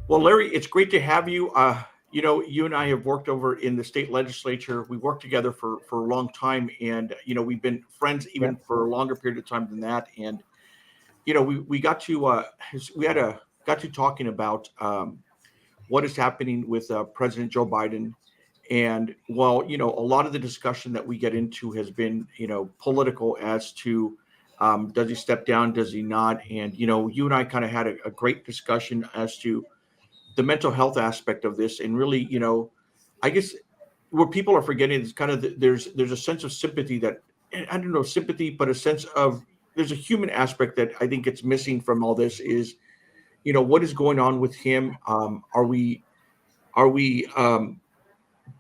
Well, Larry, it's great to have you. You and I have worked over in the state legislature. We worked together for a long time, and we've been friends even Yep. for a longer period of time than that. And we got to we had a got to talking about what is happening with President Joe Biden. And while a lot of the discussion that we get into has been political as to does he step down, does he not? And you and I kind of had a great discussion as to the mental health aspect of this, and really, I guess what people are forgetting is kind of there's a sense of sympathy that I don't know sympathy, but a sense of there's a human aspect that I think it's missing from all this is what is going on with him. Are we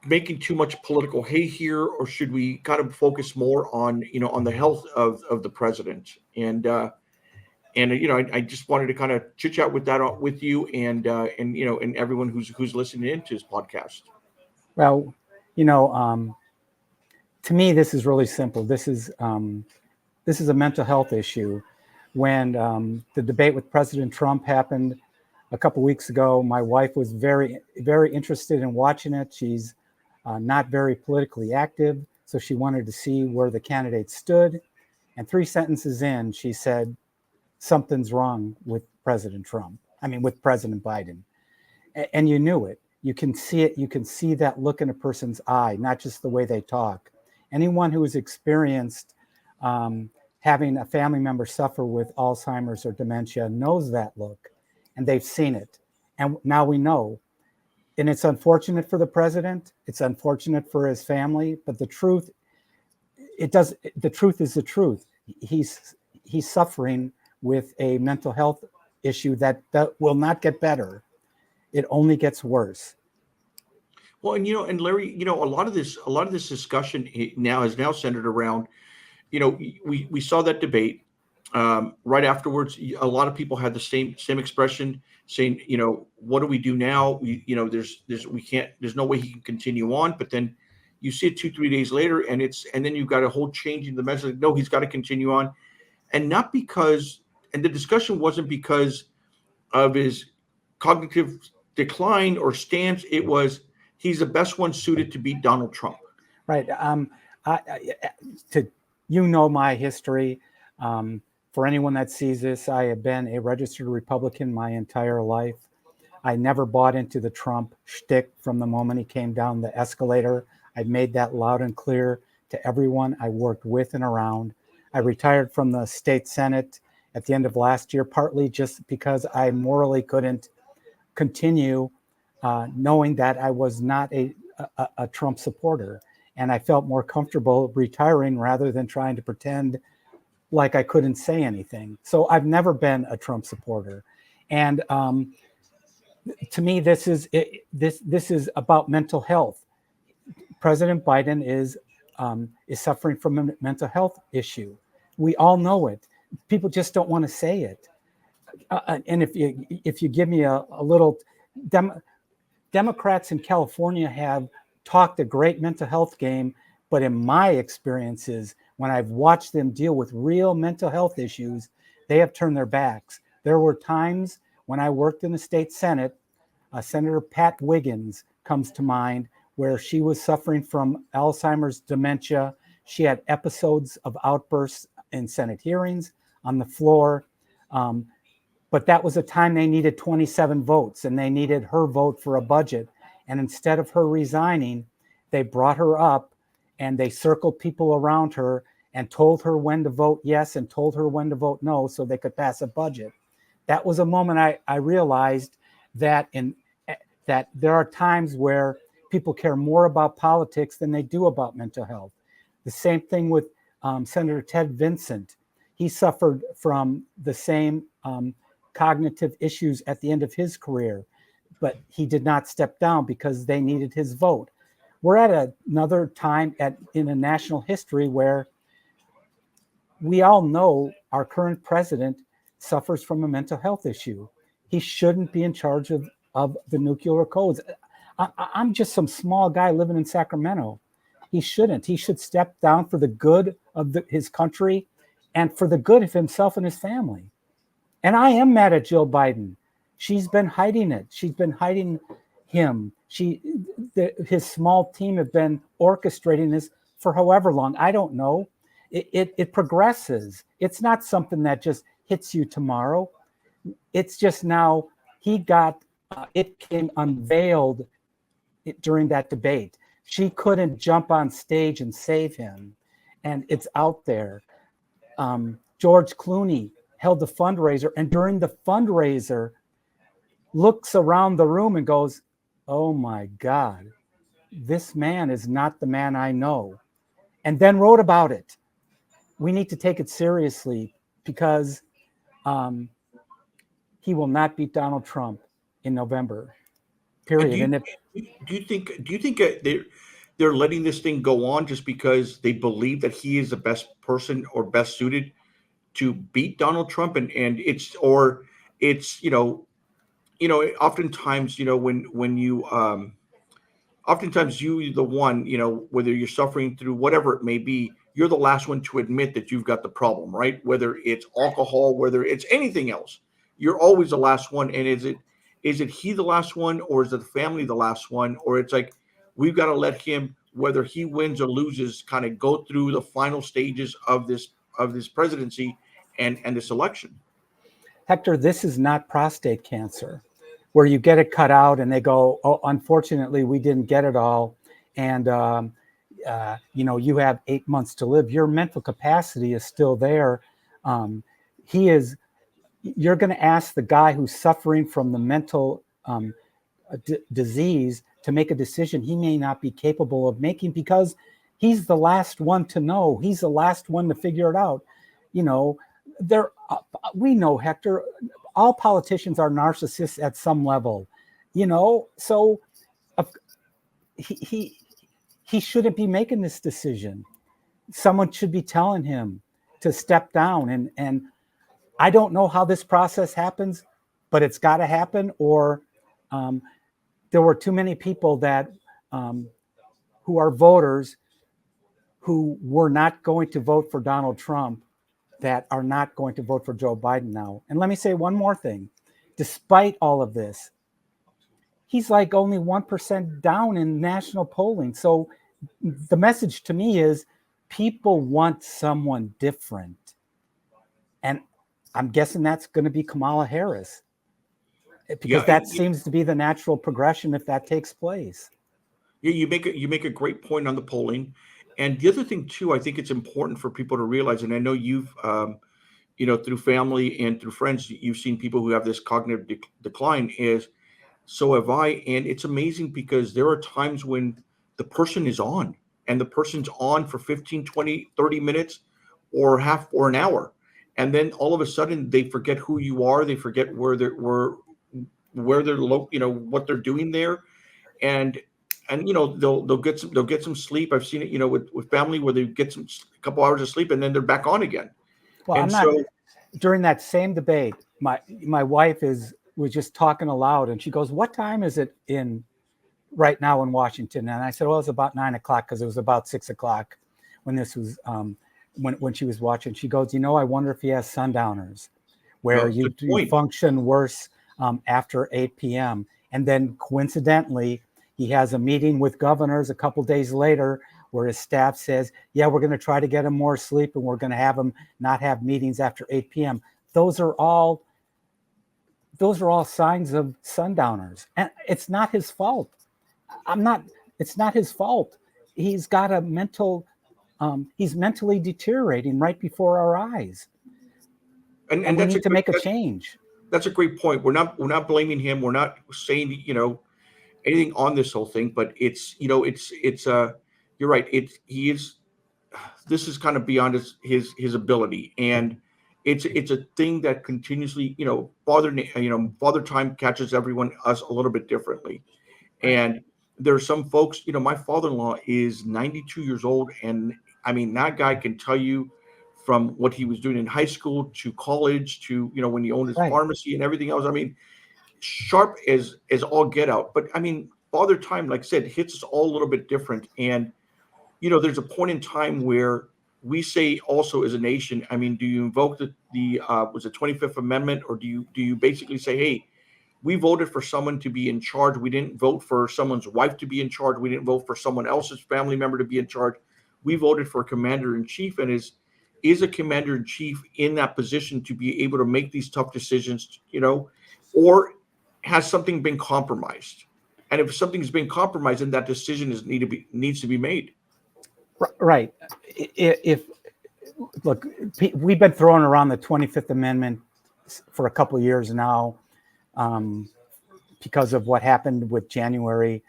making too much political hay here, or should we kind of focus more on on the health of the president? And I just wanted to kind of chit chat with that with you and everyone who's listening into this podcast. Well, you know, to me, this is really simple. This is a mental health issue. When the debate with President Trump happened a couple weeks ago, my wife was very, very interested in watching it. She's not very politically active, so she wanted to see where the candidate stood. And 3 sentences in, she said, something's wrong with President Trump. I mean, with President Biden. And you knew it. You can see it. You can see that look in a person's eye, not just the way they talk. Anyone who has experienced having a family member suffer with Alzheimer's or dementia knows that look, and they've seen it. And now we know. And it's unfortunate for the president. It's unfortunate for his family. But the truth, the truth is the truth. He's suffering with a mental health issue that will not get better. It only gets worse. Well, and Larry, a lot of this discussion now is now centered around, we saw that debate. Right afterwards, a lot of people had the same expression, saying, what do we do now? There's no way he can continue on. But then you see it 2-3 days later, and then you've got a whole change in the message. No, he's got to continue on, and not because, and the discussion wasn't because of his cognitive decline or stance. It was he's the best one suited to beat Donald Trump. Right. To my history. For anyone that sees this, I have been a registered Republican my entire life. I never bought into the Trump shtick from the moment he came down the escalator. I made that loud and clear to everyone I worked with and around. I retired from the state Senate at the end of last year, partly just because I morally couldn't continue knowing that I was not a Trump supporter. And I felt more comfortable retiring rather than trying to pretend like I couldn't say anything. So I've never been a Trump supporter. And to me, this is about mental health. President Biden is suffering from a mental health issue. We all know it. People just don't want to say it. And if you give me a little, Democrats in California have talked a great mental health game, but in my experiences, when I've watched them deal with real mental health issues, they have turned their backs. There were times when I worked in the state Senate, Senator Pat Wiggins comes to mind, where she was suffering from Alzheimer's dementia. She had episodes of outbursts in Senate hearings on the floor. But that was a time they needed 27 votes, and they needed her vote for a budget. And instead of her resigning, they brought her up and they circled people around her and told her when to vote yes and told her when to vote no so they could pass a budget. That was a moment I realized that that there are times where people care more about politics than they do about mental health. The same thing with Senator Ted Vincent. He suffered from the same cognitive issues at the end of his career, but he did not step down because they needed his vote. We're at another time in a national history where we all know our current president suffers from a mental health issue. He shouldn't be in charge of the nuclear codes. I'm just some small guy living in Sacramento. He shouldn't. He should step down for the good of his country and for the good of himself and his family. And I am mad at Joe Biden. She's been hiding it. She's been hiding him. His small team have been orchestrating this for however long. I don't know. It progresses. It's not something that just hits you tomorrow. It's just now he got it came unveiled during that debate. She couldn't jump on stage and save him, and it's out there. George Clooney held the fundraiser, and during the fundraiser, looks around the room and goes, "Oh my God, this man is not the man I know," and then wrote about it. We need to take it seriously because he will not beat Donald Trump in November. Period. And if do you think they're letting this thing go on just because they believe that he is the best person or best suited to beat Donald Trump, and it's oftentimes when you oftentimes you the one, whether you're suffering through whatever it may be, you're the last one to admit that you've got the problem, right? Whether it's alcohol, whether it's anything else, you're always the last one. And is it he the last one, or is it the family the last one, or it's like we've got to let him, whether he wins or loses, kind of go through the final stages of this presidency and this election. Hector, this is not prostate cancer where you get it cut out and they go, "Oh, unfortunately, we didn't get it all. And, you have 8 months to live." Your mental capacity is still there. You're going to ask the guy who's suffering from the mental disease to make a decision he may not be capable of making because he's the last one to know. He's the last one to figure it out. We know, Hector, all politicians are narcissists at some level, so he shouldn't be making this decision. Someone should be telling him to step down. And I don't know how this process happens, but it's got to happen, or there were too many people that who are voters who were not going to vote for Donald Trump that are not going to vote for Joe Biden now. And let me say one more thing. Despite all of this, he's like only 1% down in national polling. So the message to me is people want someone different. And I'm guessing that's going to be Kamala Harris because that seems to be the natural progression if that takes place. Yeah, you make a great point on the polling. And the other thing too, I think it's important for people to realize, and I know you've, through family and through friends, you've seen people who have this cognitive decline. So have I, and it's amazing because there are times when the person is on, and the person's on for 15, 20, 30 minutes, or half or an hour, and then all of a sudden they forget who you are. They forget where they're what they're doing there, and they'll get some sleep. I've seen it with family where they get a couple hours of sleep and then they're back on again. Well, during that same debate, my wife was just talking aloud and she goes, "What time is it in right now in Washington?" And I said, "Well, it's about 9:00 because it was about 6:00 when this was when she was watching." She goes, "I wonder if he has sundowners where you function worse after 8 p.m. And then coincidentally, he has a meeting with governors a couple days later where his staff says, "Yeah, we're going to try to get him more sleep and we're going to have him not have meetings after 8 p.m. Those are all signs of sundowners. And it's not his fault. It's not his fault. He's got a he's mentally deteriorating right before our eyes. And we need to make a change. That's a great point. We're not blaming him. We're not saying, anything on this whole thing, but it's you're right. This is kind of beyond his ability, and it's a thing that continuously, father time catches us a little bit differently. And there are some folks, my father-in-law is 92 years old, and I mean that guy can tell you from what he was doing in high school to college to when he owned his pharmacy and everything else. I mean, sharp as all get out. But I mean, father time, like I said, hits us all a little bit different. And there's a point in time where we say also as a nation, I mean, do you invoke the was it 25th Amendment, or do you basically say, hey, we voted for someone to be in charge. We didn't vote for someone's wife to be in charge. We didn't vote for someone else's family member to be in charge. We voted for a commander in chief, and is a commander in chief in that position to be able to make these tough decisions, or has something been compromised? And if something's been compromised, then that decision needs to be made. Right. If look, we've been throwing around the 25th Amendment for a couple of years now, because of what happened with January.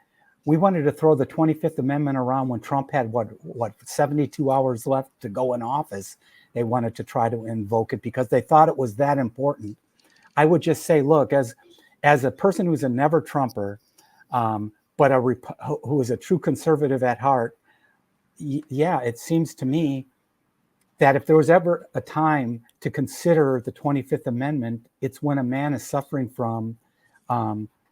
We wanted to throw the 25th Amendment around when Trump had what 72 hours left to go in office. They wanted to try to invoke it because they thought it was that important. I would just say, look, as a person who's a never Trumper, but who is a true conservative at heart, yeah, it seems to me that if there was ever a time to consider the 25th Amendment, it's when a man is suffering from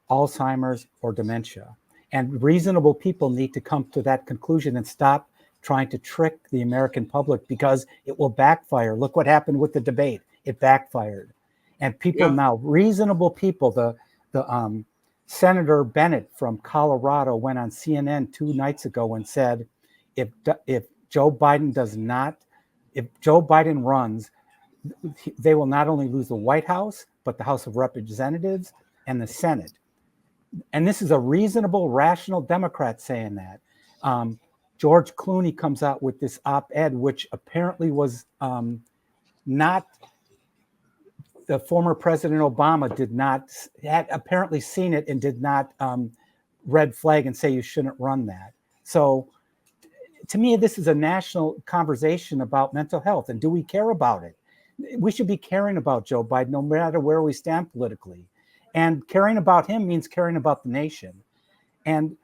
Alzheimer's or dementia. And reasonable people need to come to that conclusion and stop trying to trick the American public, because it will backfire. Look what happened with the debate. It backfired. And people now, reasonable people, the Senator Bennett from Colorado went on CNN 2 nights ago and said, if Joe Biden runs, they will not only lose the White House, but the House of Representatives and the Senate. And this is a reasonable, rational Democrat saying that. George Clooney comes out with this op-ed, which apparently was not, the former President Obama had apparently seen it and did not red flag and say you shouldn't run that. So to me, this is a national conversation about mental health. And do we care about it? We should be caring about Joe Biden, no matter where we stand politically. And caring about him means caring about the nation. And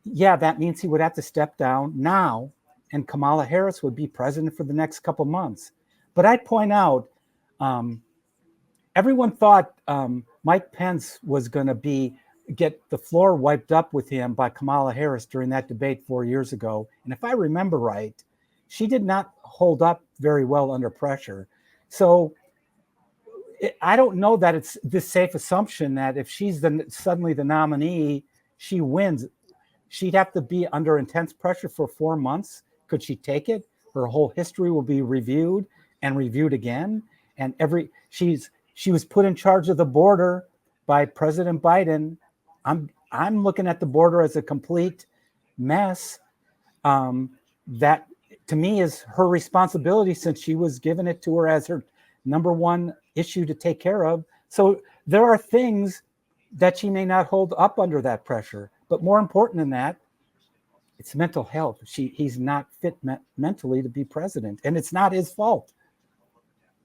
yeah, that means he would have to step down now, and Kamala Harris would be president for the next couple months. But I'd point out, everyone thought Mike Pence was going to get the floor wiped up with him by Kamala Harris during that debate 4 years ago. And if I remember right, she did not hold up very well under pressure. So I don't know that it's this safe assumption that if she's suddenly the nominee, she wins. She'd have to be under intense pressure for 4 months. Could she take it? Her whole history will be reviewed and reviewed again. And she was put in charge of the border by President Biden. I'm looking at the border as a complete mess. That to me is her responsibility, since she was given it to her as her number one issue to take care of. So there are things that she may not hold up under that pressure. But more important than that, it's mental health. He's not fit mentally to be president, and it's not his fault.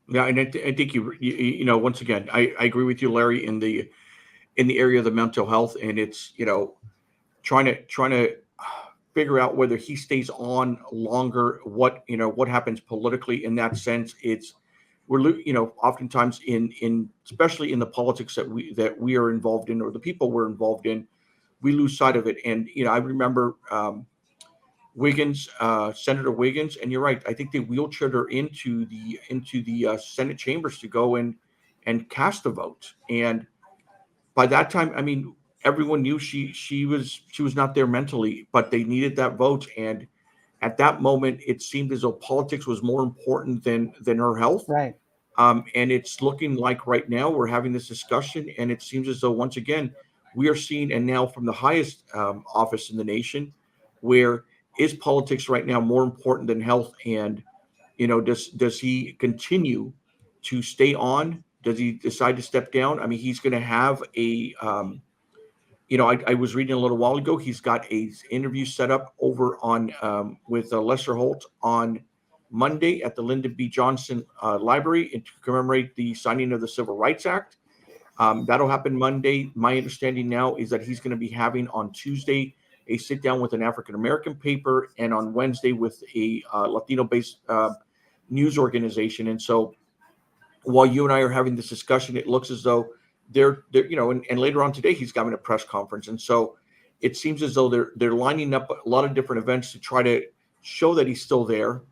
Yeah, and I think you know, once again, I agree with you, Larry, in the area of the mental health, and it's, trying to figure out whether he stays on longer, what happens politically in that sense. We're oftentimes in especially in the politics that we are involved in, or the people we're involved in, we lose sight of it. And I remember Wiggins, Senator Wiggins, and you're right. I think they wheelchaired her into the Senate chambers to go in and cast a vote. And by that time, I mean, everyone knew she was not there mentally, but they needed that vote. And at that moment, it seemed as though politics was more important than her health. Right. And it's looking like right now we're having this discussion, and it seems as though once again we are seeing, and now from the highest office in the nation, where is politics right now more important than health? And does he continue to stay on? Does he decide to step down? I mean, he's going to have a I was reading a little while ago, he's got a interview set up over on with Lester Holt on Monday at the Lyndon B. Johnson Library to commemorate the signing of the Civil Rights Act. That'll happen Monday. My understanding now is that he's going to be having on Tuesday a sit down with an African-American paper, and on Wednesday with a Latino-based news organization. And so while you and I are having this discussion, it looks as though they're and later on today, he's having a press conference. And so it seems as though they're lining up a lot of different events to try to show that he's still there.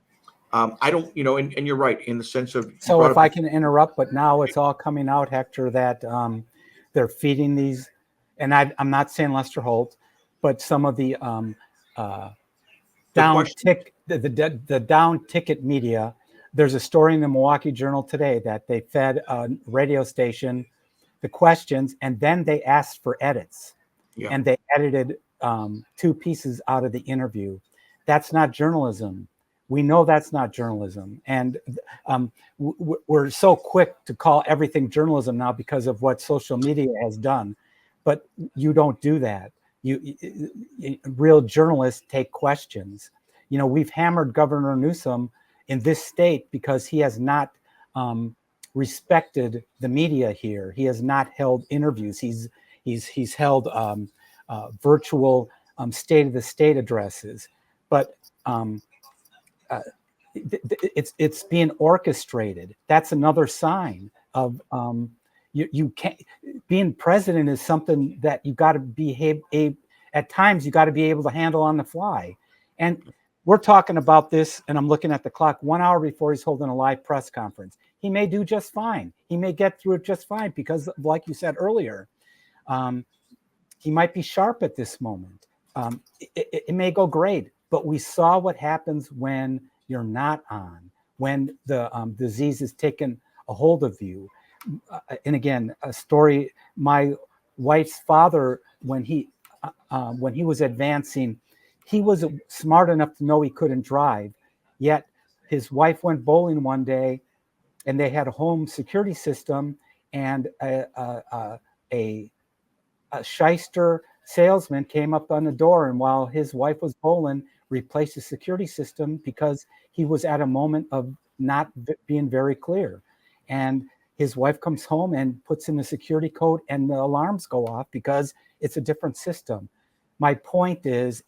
I don't, and you're right in the sense of. So if I can interrupt, but now it's all coming out, Hector, that they're feeding these, and I'm not saying Lester Holt, but some of the down tick the down ticket media. There's a story in the Milwaukee Journal today that they fed a radio station the questions, and then they asked for edits, and they edited 2 pieces out of the interview. That's not journalism. We know that's not journalism, and we're so quick to call everything journalism now because of what social media has done. But you don't do that. Real journalists take questions. We've hammered Governor Newsom in this state because he has not respected the media here. He has not held interviews. He's held virtual state of the state addresses, but it's being orchestrated. That's another sign of you can't. Being president is something that you got to behave. At times, you got to be able to handle on the fly. And we're talking about this, and I'm looking at the clock 1 hour before he's holding a live press conference. He may do just fine. He may get through it just fine because, like you said earlier, he might be sharp at this moment. It may go great, but we saw what happens when you're not on, when the disease has taken a hold of you. And again, a story, my wife's father, when he was advancing, he was smart enough to know he couldn't drive, yet his wife went bowling one day and they had a home security system, and a shyster salesman came up on the door, and while his wife was bowling, replaced the security system because he was at a moment of not being very clear. And his wife comes home and puts in the security code, and the alarms go off because it's a different system. My point is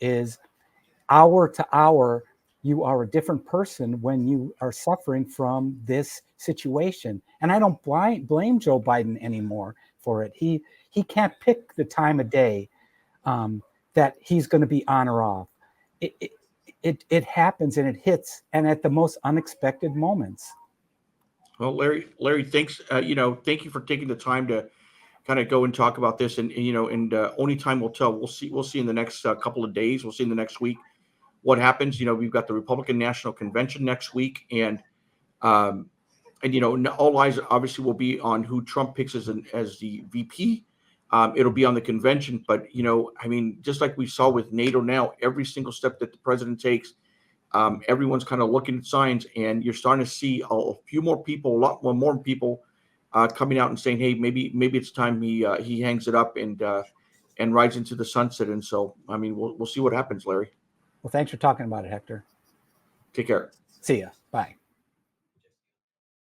hour to hour, you are a different person when you are suffering from this situation. And I don't blame Joe Biden anymore for it. He can't pick the time of day that he's going to be on or off. It happens, and it hits, and at the most unexpected moments. Well, Larry, thanks. Thank you for taking the time to kind of go and talk about this. And only time will tell. We'll see in the next couple of days. We'll see in the next week what happens. We've got the Republican National Convention next week, and all eyes obviously will be on who Trump picks as the VP. It'll be on the convention, but just like we saw with NATO now, every single step that the president takes, everyone's kind of looking at signs, and you're starting to see a few more people, a lot more people coming out and saying, "Hey, maybe it's time he hangs it up and rides into the sunset." And so, we'll see what happens, Larry. Well, thanks for talking about it, Hector. Take care. See ya. Bye.